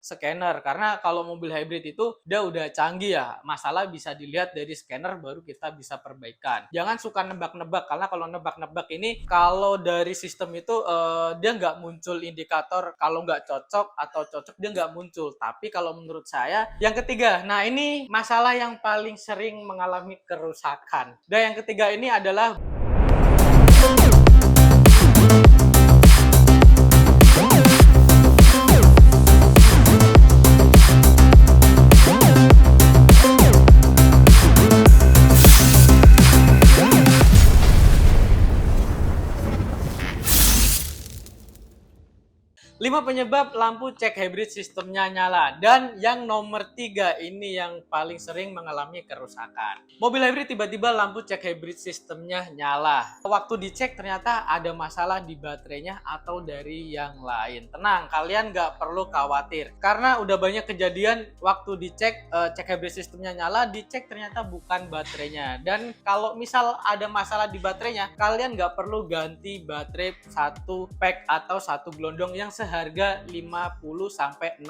scanner, karena kalau mobil hybrid itu dia udah canggih ya, masalah bisa dilihat dari scanner baru kita bisa perbaikan. Jangan suka nebak-nebak, karena kalau nebak-nebak ini kalau dari sistem itu dia nggak muncul indikator kalau nggak cocok atau cocok, dia nggak muncul. Tapi kalau menurut saya yang ketiga, nah ini masalah yang paling sering mengalami kerusakan. Dan yang ketiga ini adalah 5 penyebab lampu cek hybrid sistemnya nyala. Dan yang nomor 3 ini yang paling sering mengalami kerusakan. Mobil hybrid tiba-tiba lampu cek hybrid sistemnya nyala. Waktu dicek ternyata ada masalah di baterainya atau dari yang lain. Tenang, kalian nggak perlu khawatir. Karena udah banyak kejadian waktu dicek cek hybrid sistemnya nyala, dicek ternyata bukan baterainya. Dan kalau misal ada masalah di baterainya, kalian nggak perlu ganti baterai satu pack atau satu gelondong yang harga 50-60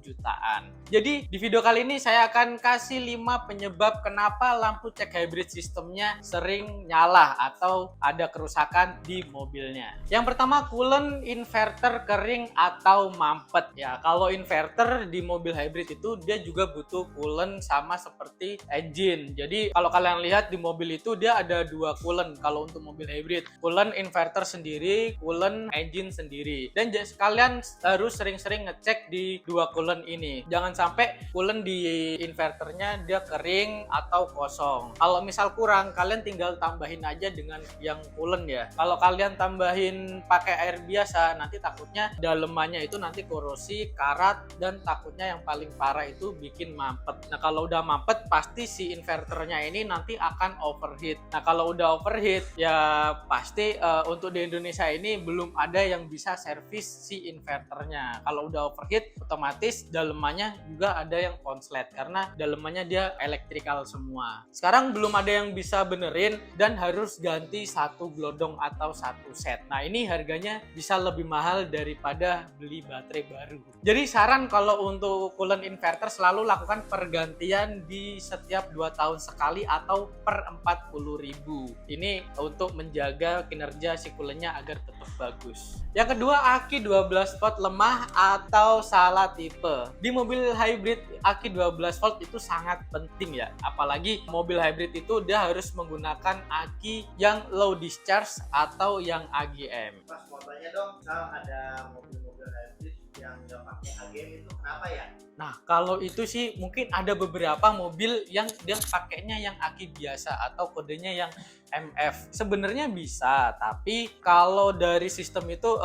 jutaan. Jadi di video kali ini saya akan kasih 5 penyebab kenapa lampu cek hybrid sistemnya sering nyala atau ada kerusakan di mobilnya. Yang pertama, coolant inverter kering atau mampet. Ya, kalau inverter di mobil hybrid itu dia juga butuh coolant sama seperti engine. Jadi kalau kalian lihat di mobil itu dia ada 2 coolant kalau untuk mobil hybrid. Coolant inverter sendiri, coolant engine sendiri. Dan kalian harus sering-sering ngecek di 2 coolant ini. Jangan sampai coolant di inverternya dia kering atau kosong. Kalau misal kurang, kalian tinggal tambahin aja dengan yang coolant ya. Kalau kalian tambahin pakai air biasa, nanti takutnya dalemannya itu nanti korosi, karat, dan takutnya yang paling parah itu bikin mampet. Nah, kalau udah mampet pasti si inverternya ini nanti akan overheat. Nah, kalau udah overheat ya pasti untuk di Indonesia ini belum ada yang bisa servis si inverternya. Kalau udah overheat, otomatis dalemannya juga ada yang konslet karena dalemannya dia elektrikal semua. Sekarang belum ada yang bisa benerin dan harus ganti satu gelondong atau satu set. Nah, ini harganya bisa lebih mahal daripada beli baterai baru. Jadi saran kalau untuk coolant inverter selalu lakukan pergantian di setiap 2 tahun sekali atau per 40.000. Ini untuk menjaga kinerja si coolantnya agar tetap bagus. Yang kedua, aki 12 volt lemah atau salah tipe. Di mobil hybrid aki 12 volt itu sangat penting ya. Apalagi mobil hybrid itu dia harus menggunakan aki yang low discharge atau yang AGM. Pas mau tanya dong, misal ada mobil-mobil hybrid yang nggak pakai AGM itu kenapa ya? Nah, kalau itu sih mungkin ada beberapa mobil yang dia pakainya yang aki biasa atau kodenya yang MF. Sebenarnya bisa, tapi kalau dari sistem itu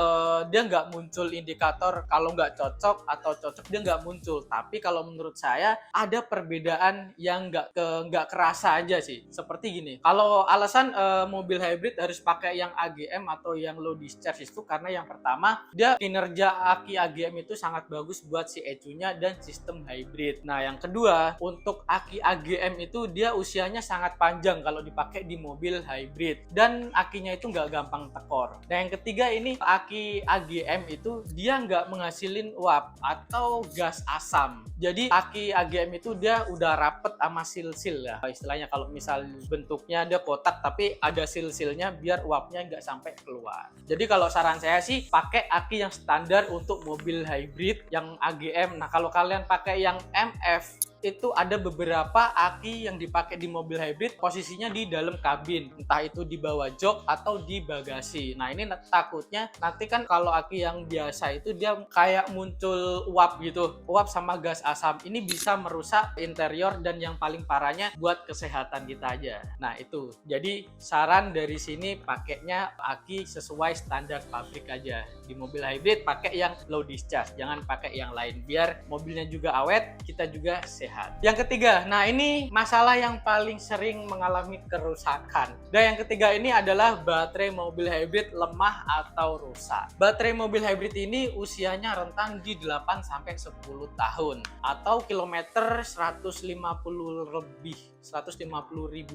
dia nggak muncul indikator kalau nggak cocok atau cocok, dia nggak muncul. Tapi kalau menurut saya ada perbedaan yang nggak kerasa aja sih. Seperti gini, kalau alasan mobil hybrid harus pakai yang AGM atau yang low discharge itu karena yang pertama dia kinerja aki AGM itu sangat bagus buat si ECU-nya dan sistem hybrid. Nah, yang kedua, untuk aki AGM itu dia usianya sangat panjang kalau dipakai di mobil hybrid dan akinya itu nggak gampang tekor. Nah, yang ketiga ini aki AGM itu dia nggak menghasilin uap atau gas asam. Jadi aki AGM itu dia udah rapet sama sil-sil ya. Istilahnya kalau misal bentuknya dia kotak tapi ada sil-silnya biar uapnya nggak sampai keluar. Jadi kalau saran saya sih pakai aki yang standar untuk mobil hybrid yang AGM. Nah, kalau kalian pakai yang MF itu ada beberapa aki yang dipakai di mobil hybrid posisinya di dalam kabin, entah itu di bawah jok atau di bagasi. Nah, ini takutnya nanti kan kalau aki yang biasa itu dia kayak muncul uap gitu, uap sama gas asam. Ini bisa merusak interior dan yang paling parahnya buat kesehatan kita aja. Nah, itu jadi saran dari sini pakainya aki sesuai standar pabrik aja. Di mobil hybrid pakai yang low discharge, jangan pakai yang lain biar mobilnya juga awet, kita juga sehat. sehat. Yang ketiga, nah ini masalah yang paling sering mengalami kerusakan. Dan yang ketiga ini adalah baterai mobil hybrid lemah atau rusak. Baterai mobil hybrid ini usianya rentang di 8 sampai 10 tahun atau kilometer 150.000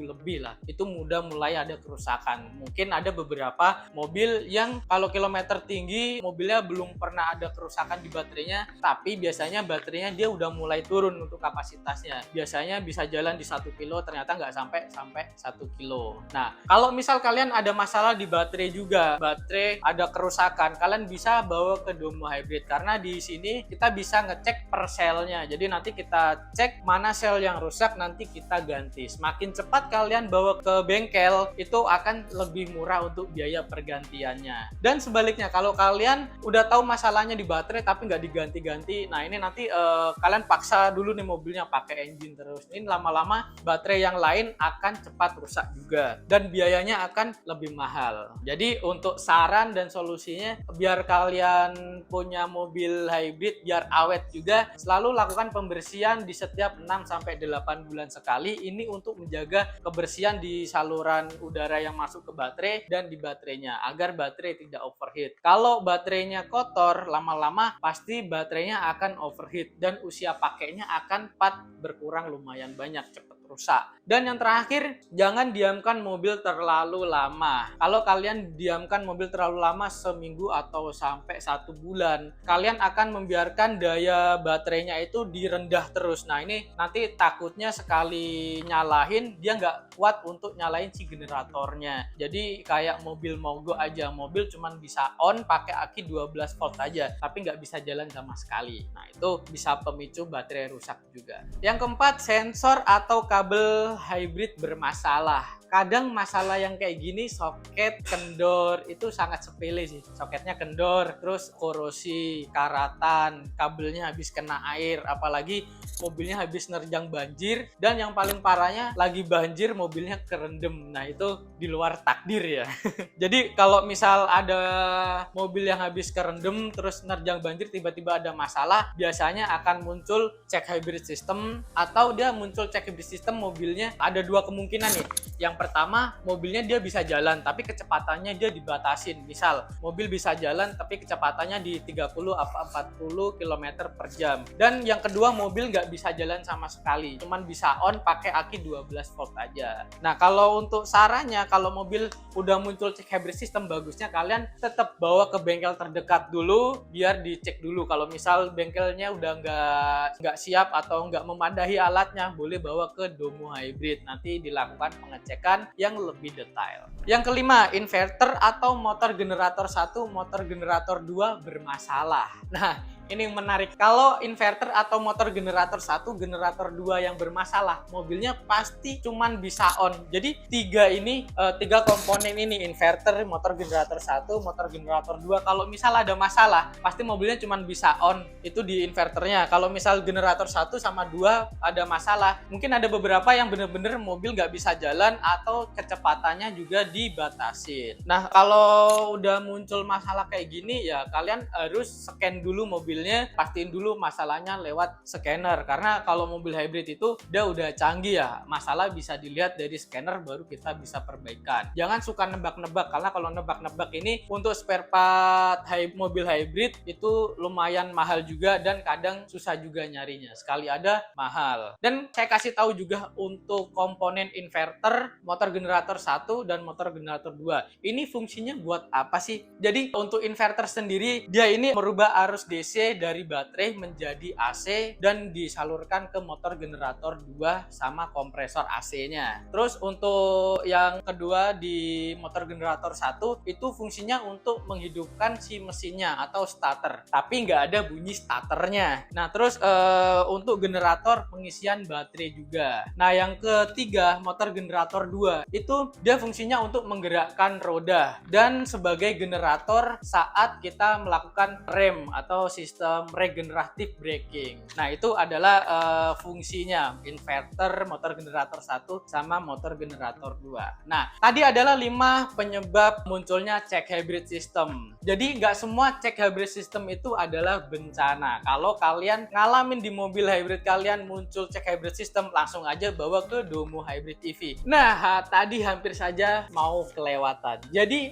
lebih lah. Itu mudah mulai ada kerusakan. Mungkin ada beberapa mobil yang kalau kilometer tinggi mobilnya belum pernah ada kerusakan di baterainya, tapi biasanya baterainya dia udah mulai turun untuk kapasitasnya. Biasanya bisa jalan di 1 kilo, ternyata nggak sampai 1 kilo. Nah, kalau misal kalian ada masalah di baterai juga, baterai ada kerusakan, kalian bisa bawa ke Domo Hybrid karena di sini kita bisa ngecek per selnya. Jadi nanti kita cek mana sel yang rusak, nanti kita ganti. Semakin cepat kalian bawa ke bengkel, itu akan lebih murah untuk biaya pergantiannya. Dan sebaliknya, kalau kalian udah tahu masalahnya di baterai tapi nggak diganti-ganti, nah ini nanti kalian paksa dulu nih mobilnya pakai engine terus. Ini lama-lama baterai yang lain akan cepat rusak juga dan biayanya akan lebih mahal. Jadi untuk saran dan solusinya, biar kalian punya mobil hybrid biar awet juga, selalu lakukan pembersihan di setiap 6-8 bulan sekali. Ini untuk menjaga kebersihan di saluran udara yang masuk ke baterai dan di baterainya agar baterai tidak overheat. Kalau baterainya kotor, lama-lama pasti baterainya akan overheat dan usia pakainya akan berkurang lumayan banyak, cepat rusak. Dan yang terakhir, jangan diamkan mobil terlalu lama. Kalau kalian diamkan mobil terlalu lama seminggu atau sampai 1 bulan, kalian akan membiarkan daya baterainya itu direndah terus. Nah ini nanti takutnya sekali nyalain dia nggak kuat untuk nyalain si generatornya. Jadi kayak mobil mogok aja, mobil cuman bisa on pakai aki 12 volt aja, tapi nggak bisa jalan sama sekali. Nah itu bisa pemicu baterai rusak juga. Yang keempat, sensor atau kabel hybrid bermasalah. Kadang masalah yang kayak gini, soket kendor, itu sangat sepele sih. Soketnya kendor, terus korosi, karatan, kabelnya habis kena air, apalagi mobilnya habis nerjang banjir, dan yang paling parahnya lagi banjir mobilnya kerendam. Nah itu di luar takdir ya. Jadi kalau misal ada mobil yang habis kerendam terus nerjang banjir, tiba-tiba ada masalah, biasanya akan muncul cek hybrid system, atau dia muncul cek hybrid system mobilnya ada 2 kemungkinan nih. Yang pertama, mobilnya dia bisa jalan tapi kecepatannya dia dibatasin. Misal mobil bisa jalan tapi kecepatannya di 30 apa 40 km per jam. Dan yang kedua, mobil nggak bisa jalan sama sekali, cuman bisa on pakai aki 12 volt aja. Nah kalau untuk sarannya, kalau mobil udah muncul cek hybrid system, bagusnya kalian tetap bawa ke bengkel terdekat dulu biar dicek dulu. Kalau misal bengkelnya udah nggak siap atau nggak memadai alatnya, boleh bawa ke Domo Hybrid, nanti dilakukan pengecekan yang lebih detail. Yang kelima, inverter atau motor generator 1, motor generator 2 bermasalah. Nah ini menarik. Kalau inverter atau motor generator 1, generator 2 yang bermasalah, mobilnya pasti cuman bisa on. Jadi 3 komponen ini, inverter, motor generator 1, motor generator 2, kalau misal ada masalah, pasti mobilnya cuman bisa on. Itu di inverternya. Kalau misal generator 1 sama 2 ada masalah, mungkin ada beberapa yang bener-bener mobil nggak bisa jalan atau kecepatannya juga dibatasin. Nah kalau udah muncul masalah kayak gini ya, kalian harus scan dulu mobilnya, pastiin dulu masalahnya lewat scanner, karena kalau mobil hybrid itu dia udah canggih ya, masalah bisa dilihat dari scanner baru kita bisa perbaikan. Jangan suka nebak-nebak, karena kalau nebak-nebak ini untuk spare part mobil hybrid itu lumayan mahal juga dan kadang susah juga nyarinya, sekali ada mahal. Dan saya kasih tahu juga untuk komponen inverter, motor generator 1 dan motor generator 2 ini fungsinya buat apa sih? Jadi untuk inverter sendiri, dia ini merubah arus DC dari baterai menjadi AC dan disalurkan ke motor generator 2 sama kompresor AC-nya. Terus untuk yang kedua di motor generator 1 itu fungsinya untuk menghidupkan si mesinnya atau starter, tapi nggak ada bunyi starternya. Nah terus untuk generator pengisian baterai juga. Nah yang ketiga, motor generator 2 itu dia fungsinya untuk menggerakkan roda dan sebagai generator saat kita melakukan rem atau sistem sistem regeneratif braking. Nah, itu adalah fungsinya inverter, motor generator 1 sama motor generator 2. Nah, tadi adalah 5 penyebab munculnya cek hybrid system. Jadi nggak semua cek hybrid system itu adalah bencana. Kalau kalian ngalamin di mobil hybrid kalian muncul cek hybrid system, langsung aja bawa ke Domo Hybrid EV. Nah, tadi hampir saja mau kelewatan. Jadi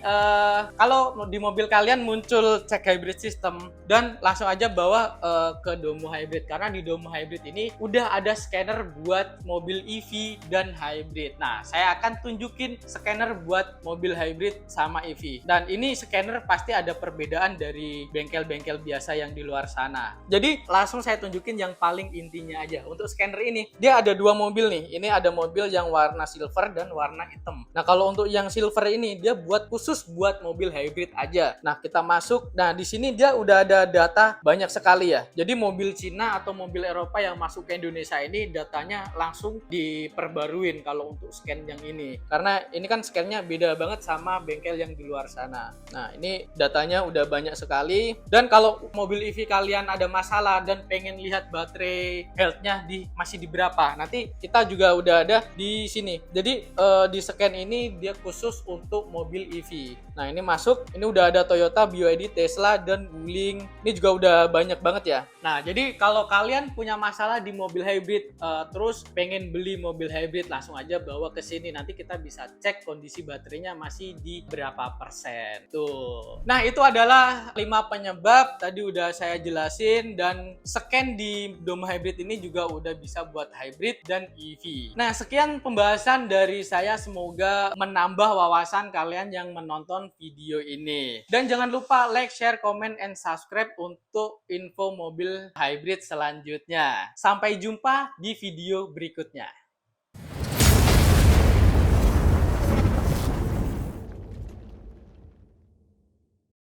kalau di mobil kalian muncul cek hybrid system dan langsung aja bawa ke Domo Hybrid, karena di Domo Hybrid ini udah ada scanner buat mobil EV dan hybrid. Nah, saya akan tunjukin scanner buat mobil hybrid sama EV. Dan ini scanner pasti ada perbedaan dari bengkel-bengkel biasa yang di luar sana. Jadi langsung saya tunjukin yang paling intinya aja. Untuk scanner ini, dia ada 2 mobil nih. Ini ada mobil yang warna silver dan warna hitam. Nah, kalau untuk yang silver ini dia buat khusus buat mobil hybrid aja. Nah, kita masuk. Nah, di sini dia udah ada data banyak sekali ya. Jadi mobil Cina atau mobil Eropa yang masuk ke Indonesia ini datanya langsung diperbaruin kalau untuk scan yang ini. Karena ini kan scannya beda banget sama bengkel yang di luar sana. Nah, ini datanya udah banyak sekali. Dan kalau mobil EV kalian ada masalah dan pengen lihat baterai health-nya masih di berapa, nanti kita juga udah ada di sini. Jadi di scan ini dia khusus untuk mobil EV. Nah, ini masuk, ini udah ada Toyota, BYD, Tesla, dan Wuling. Ini juga udah banyak banget ya. Nah, jadi kalau kalian punya masalah di mobil hybrid, terus pengen beli mobil hybrid, langsung aja bawa ke sini. Nanti kita bisa cek kondisi baterainya masih di berapa persen. Tuh. Nah, itu adalah 5 penyebab. Tadi udah saya jelasin, dan scan di Domo Hybrid ini juga udah bisa buat hybrid dan EV. Nah, sekian pembahasan dari saya. Semoga menambah wawasan kalian yang menonton video ini. Dan jangan lupa like, share, comment, and subscribe untuk info mobil hybrid selanjutnya. Sampai jumpa di video berikutnya.